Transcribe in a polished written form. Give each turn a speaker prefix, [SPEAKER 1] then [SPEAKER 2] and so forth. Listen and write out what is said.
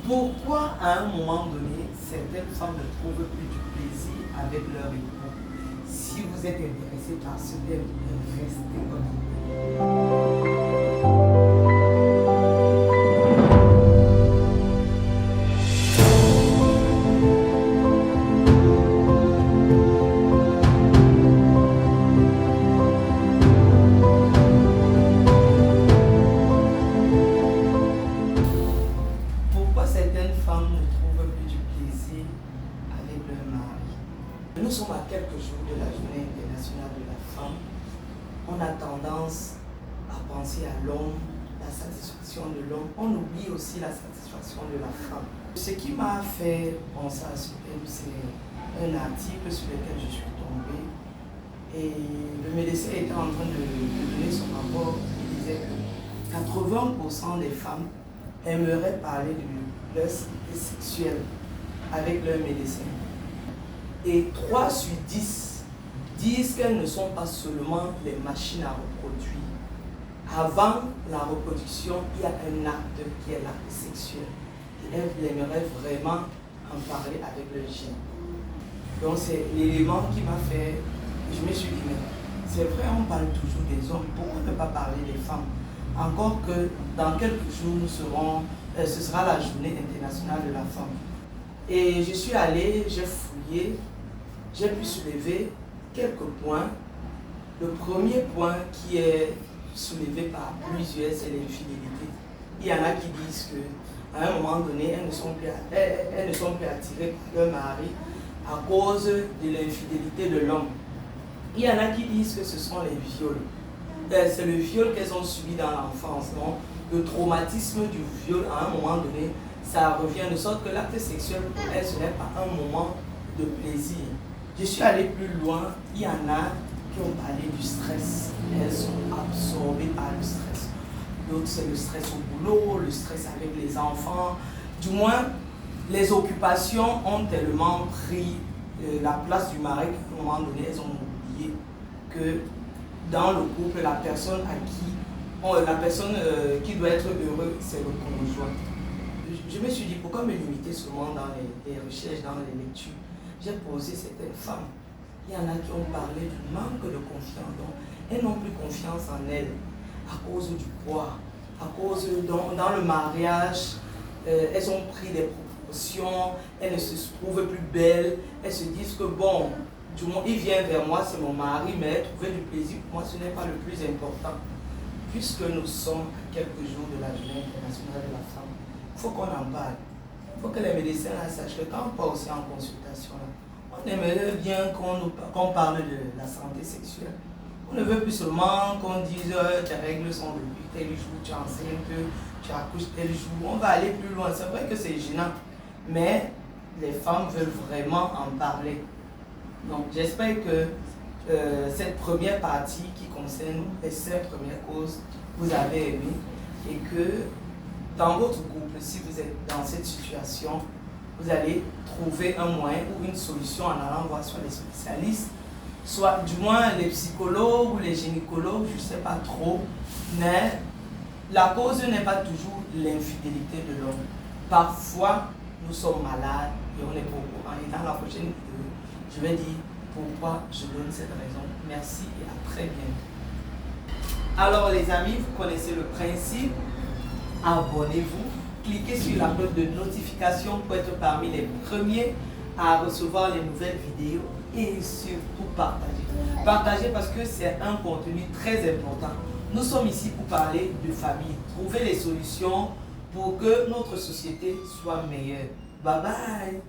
[SPEAKER 1] Pourquoi à un moment donné, certaines femmes ne trouvent plus du plaisir avec leur époux? Si vous êtes intéressé par ce thème, restez connectés. Pourquoi certaines femmes ne trouvent plus du plaisir avec leur mari? Nous sommes à quelques jours de la Journée internationale de la femme. On a tendance à penser à l'homme, la satisfaction de l'homme. On oublie aussi la satisfaction de la femme. Ce qui m'a fait penser à ce thème, c'est un article sur lequel je suis tombée. Et le médecin était en train de donner son rapport. Il disait que 80% des femmes aimeraient parler de leur santé sexuelle avec leur médecin. Et 3 sur 10 disent qu'elles ne sont pas seulement les machines à reproduire. Avant la reproduction, il y a un acte qui est l'acte sexuel. Et elles aimeraient vraiment en parler avec leur gène. Donc c'est l'élément qui m'a fait, je me suis dit, mais c'est vrai, on parle toujours des hommes, pourquoi ne pas parler des femmes? Encore que dans quelques jours, ce sera la Journée internationale de la femme. Et je suis allée, j'ai fouillé, j'ai pu soulever quelques points. Le premier point qui est soulevé par plusieurs, c'est l'infidélité. Il y en a qui disent qu'à un moment donné, elles ne sont plus attirées par leur mari à cause de l'infidélité de l'homme. Il y en a qui disent que ce sont les viols. C'est le viol qu'elles ont subi dans l'enfance. Donc, le traumatisme du viol, à un moment donné, ça revient de sorte que l'acte sexuel pour elles, ce n'est pas un moment de plaisir. Je suis allée plus loin, il y en a qui ont parlé du stress. Elles sont absorbées par le stress. D'autres, c'est le stress au boulot, le stress avec les enfants. Du moins, les occupations ont tellement pris la place du mari qu'à un moment donné, elles ont oublié que dans le couple, la personne qui doit être heureuse, c'est le conjoint. Je me suis dit, pourquoi me limiter seulement dans les recherches, dans les lectures? J'ai posé certaines femmes. Il y en a qui ont parlé du manque de confiance. Donc, elles n'ont plus confiance en elles à cause du poids, à cause dans le mariage, elles ont pris des proportions, elles ne se trouvent plus belles, elles se disent que bon, du moins, il vient vers moi, c'est mon mari, mais trouver du plaisir pour moi, ce n'est pas le plus important. Puisque nous sommes à quelques jours de la Journée internationale de la femme, il faut qu'on en parle. Il faut que les médecins sachent que quand on part aussi en consultation, on aimerait bien qu'on parle de la santé sexuelle. On ne veut plus seulement qu'on dise tes règles sont depuis tel jour, tu es enceinte, tu accouches tel jour. On va aller plus loin. C'est vrai que c'est gênant, mais les femmes veulent vraiment en parler. Donc j'espère que cette première partie qui concerne les 5 premières causes, vous avez aimé et que dans votre couple, si vous êtes dans cette situation, vous allez trouver un moyen ou une solution en allant voir soit les spécialistes, soit du moins les psychologues ou les gynécologues, je ne sais pas trop, mais la cause n'est pas toujours l'infidélité de l'homme. Parfois, nous sommes malades et on est pas au courant. Et dans la prochaine vidéo, je vais dire pourquoi je donne cette raison. Merci et à très bientôt. Alors les amis, vous connaissez le principe. Abonnez-vous, cliquez sur la cloche de notification pour être parmi les premiers à recevoir les nouvelles vidéos et surtout partagez. Partagez parce que c'est un contenu très important. Nous sommes ici pour parler de famille, trouver les solutions pour que notre société soit meilleure. Bye bye.